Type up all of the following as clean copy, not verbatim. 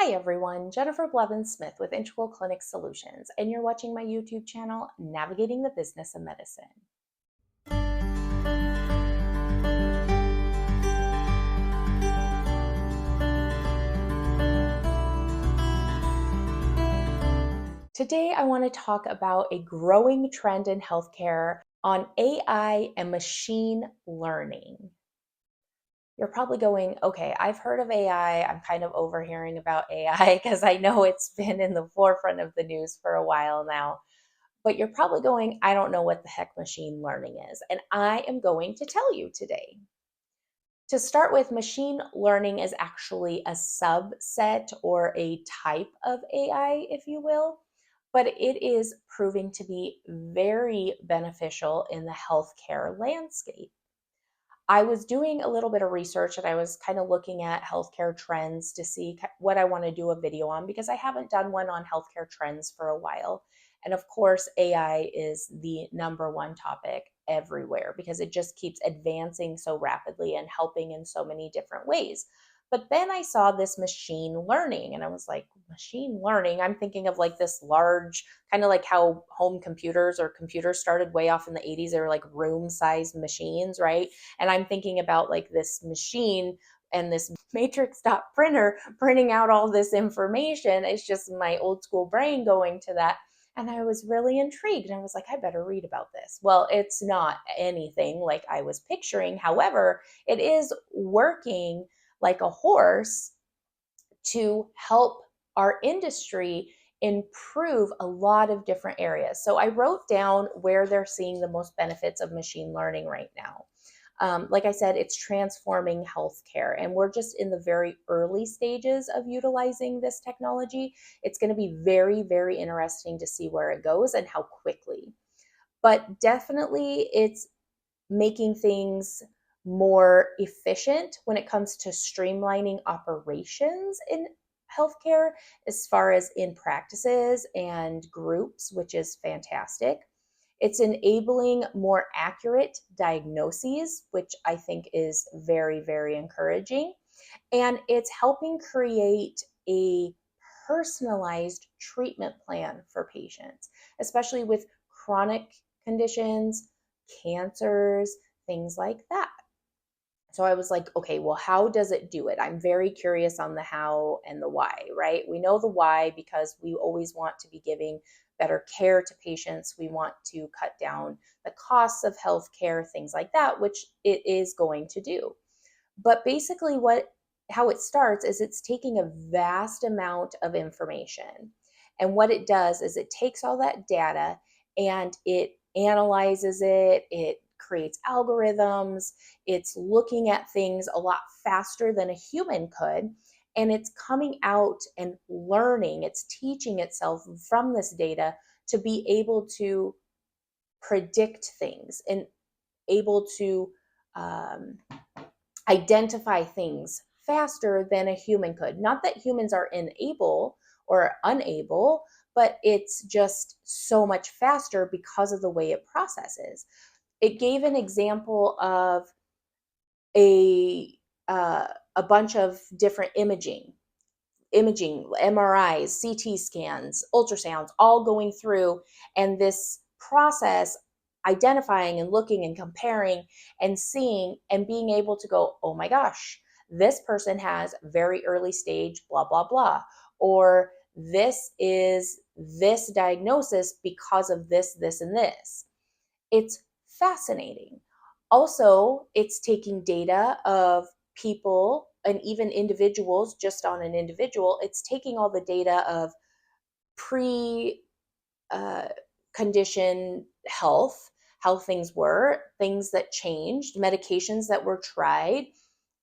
Hi everyone, Jennifer Blevins-Smith with Integral Clinic Solutions, and you're watching my YouTube channel, Navigating the Business of Medicine. Today I want to talk about a growing trend in healthcare on AI and machine learning. You're probably going, okay, I've heard of AI. I'm kind of overhearing about AI because I know it's been in the forefront of the news for a while now. But you're probably going, I don't know what the heck machine learning is. And I am going to tell you today. To start with, machine learning is actually a subset or a type of AI, if you will, but it is proving to be very beneficial in the healthcare landscape. I was doing a little bit of research and I was kind of looking at healthcare trends to see what I want to do a video on because I haven't done one on healthcare trends for a while. And of course, AI is the number one topic everywhere because it just keeps advancing so rapidly and helping in so many different ways. But then I saw this machine learning and I was like, machine learning? I'm thinking of like this large, kind of like how home computers or computers started way off in the 80s. They were like room sized machines, right? And I'm thinking about like this machine and this matrix dot printer printing out all this information. It's just my old school brain going to that. And I was really intrigued. And I was like, I better read about this. Well, it's not anything like I was picturing. However, it is working like a horse to help our industry improve a lot of different areas. So I wrote down where they're seeing the most benefits of machine learning right now. Like I said, it's transforming healthcare, and we're just in the very early stages of utilizing this technology. It's going to be very, very interesting to see where it goes and how quickly. But definitely, it's making things more efficient when it comes to streamlining operations in healthcare, as far as in practices and groups, which is fantastic. It's enabling more accurate diagnoses, which I think is very, very encouraging. And it's helping create a personalized treatment plan for patients, especially with chronic conditions, cancers, things like that. So I was like, okay, well, how does it do it? I'm very curious on the how and the why, right? We know the why because we always want to be giving better care to patients. We want to cut down the costs of healthcare, things like that, which it is going to do. But basically, how it starts is it's taking a vast amount of information. And what it does is it takes all that data and it analyzes it, it creates algorithms, it's looking at things a lot faster than a human could. And it's coming out and learning, it's teaching itself from this data to be able to predict things and able to um, identify things faster than a human could. Not that humans are unable or unable, but it's just so much faster because of the way it processes. It gave an example of a uh, a bunch of different imaging, MRIs, CT scans, ultrasounds, all going through, and this process identifying and looking and comparing and seeing and being able to go, oh my gosh, this person has very early stage, blah, blah, blah. Or this is this diagnosis because of this, this, and this. It's fascinating. Also, it's taking data of people and even individuals, just on an individual. It's taking all the data of pre uh, condition health, how things were, things that changed, medications that were tried,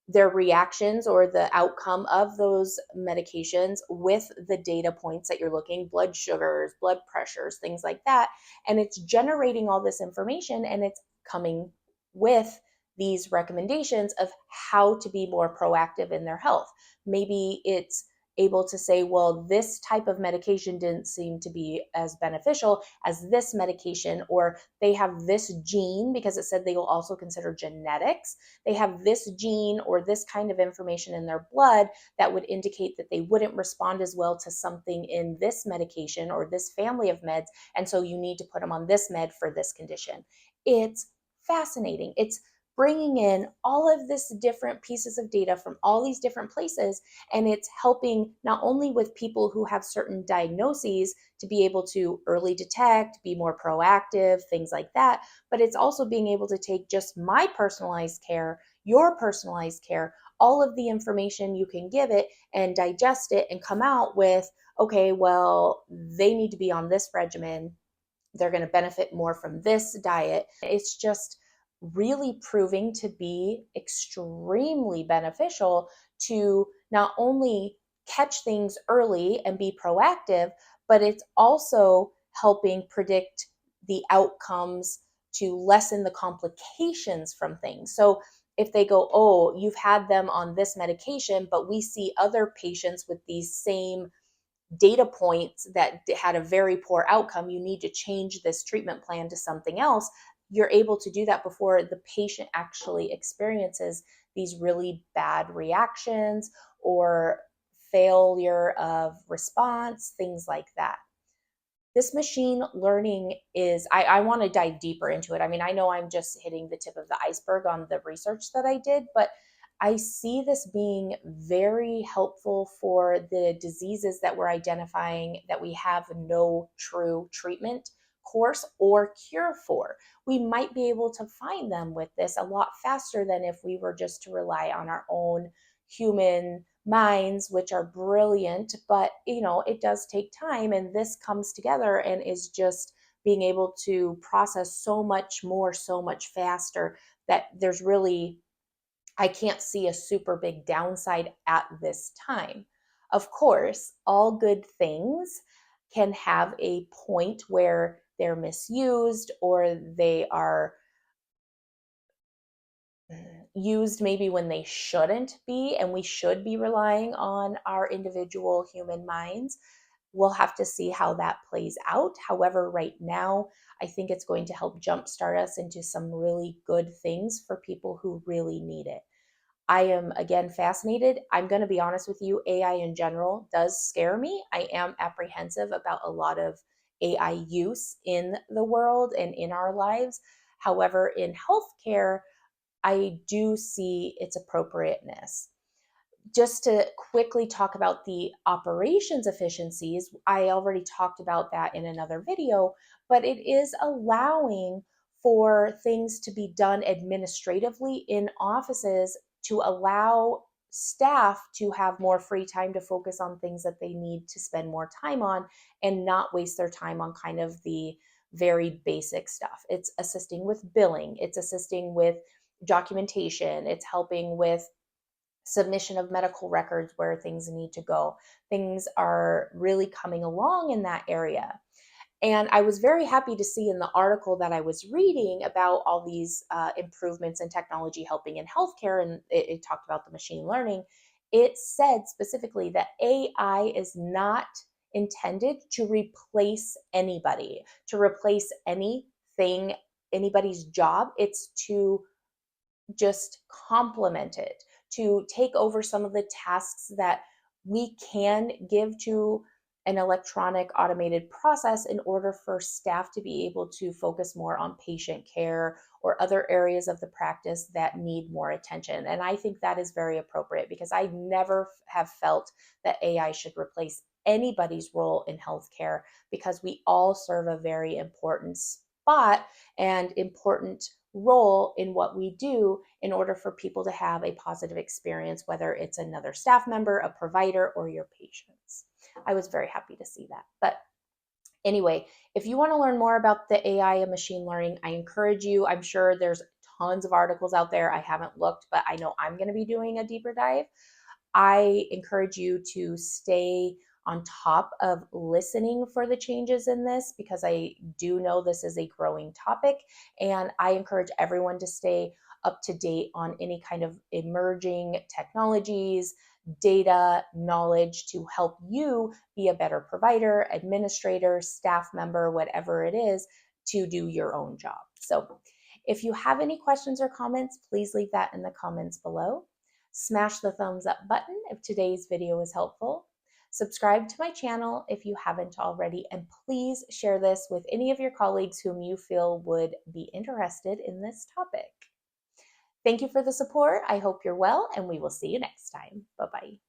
their reactions or the outcome of those medications with the data points that you're looking, blood sugars, blood pressures, things like that. And it's generating all this information and it's coming with these recommendations of how to be more proactive in their health. Maybe it's able to say, well, this type of medication didn't seem to be as beneficial as this medication, or they have this gene, because it said they will also consider genetics. They have this gene or this kind of information in their blood that would indicate that they wouldn't respond as well to something in this medication or this family of meds. And so you need to put them on this med for this condition. It's fascinating. It's bringing in all of this different pieces of data from all these different places, and it's helping not only with people who have certain diagnoses to be able to early detect, be more proactive, things like that, but it's also being able to take just my personalized care, your personalized care, all of the information you can give it and digest it and come out with, okay, well, they need to be on this regimen, they're going to benefit more from this diet. It's just really proving to be extremely beneficial to not only catch things early and be proactive, but it's also helping predict the outcomes to lessen the complications from things. So if they go, oh, you've had them on this medication, but we see other patients with these same data points that had a very poor outcome, you need to change this treatment plan to something else. You're able to do that before the patient actually experiences these really bad reactions or failure of response, things like that. This machine learning is, I want to dive deeper into it. I mean, I know I'm just hitting the tip of the iceberg on the research that I did, but I see this being very helpful for the diseases that we're identifying that we have no true treatment course or cure for. We might be able to find them with this a lot faster than if we were just to rely on our own human minds, which are brilliant, but it does take time, and this comes together and is just being able to process so much more so much faster that there's really, I can't see a super big downside at this time. Of course, all good things can have a point where they're misused or they are used maybe when they shouldn't be, and we should be relying on our individual human minds. We'll have to see how that plays out. However, right now, I think it's going to help jumpstart us into some really good things for people who really need it. I am, again, fascinated. I'm going to be honest with you, AI in general does scare me. I am apprehensive about a lot of AI use in the world and in our lives. However, in healthcare, I do see its appropriateness. Just to quickly talk about the operations efficiencies, I already talked about that in another video, but it is allowing for things to be done administratively in offices to allow staff to have more free time to focus on things that they need to spend more time on and not waste their time on kind of the very basic stuff. It's assisting with billing, it's assisting with documentation, it's helping with submission of medical records where things need to go. Things are really coming along in that area. And I was very happy to see in the article that I was reading about all these improvements in technology helping in healthcare, and it talked about the machine learning. It said specifically that AI is not intended to replace anybody, to replace anything, anybody's job. It's to just complement it, to take over some of the tasks that we can give to an electronic automated process in order for staff to be able to focus more on patient care or other areas of the practice that need more attention. And I think that is very appropriate because I never have felt that AI should replace anybody's role in healthcare because we all serve a very important spot and important role in what we do in order for people to have a positive experience, whether it's another staff member, a provider, or your patients. I was very happy to see that. But anyway, if you want to learn more about the AI and machine learning, I encourage you. I'm sure there's tons of articles out there. I haven't looked, but I know I'm going to be doing a deeper dive. I encourage you to stay on top of listening for the changes in this because I do know this is a growing topic, and I encourage everyone to stay up to date on any kind of emerging technologies, data knowledge to help you be a better provider, administrator, staff member, whatever it is, to do your own job. So if you have any questions or comments, please leave that in the comments below. Smash the thumbs up button if today's video was helpful. Subscribe to my channel if you haven't already, and please share this with any of your colleagues whom you feel would be interested in this topic. Thank you for the support. I hope you're well, and we will see you next time. Bye-bye.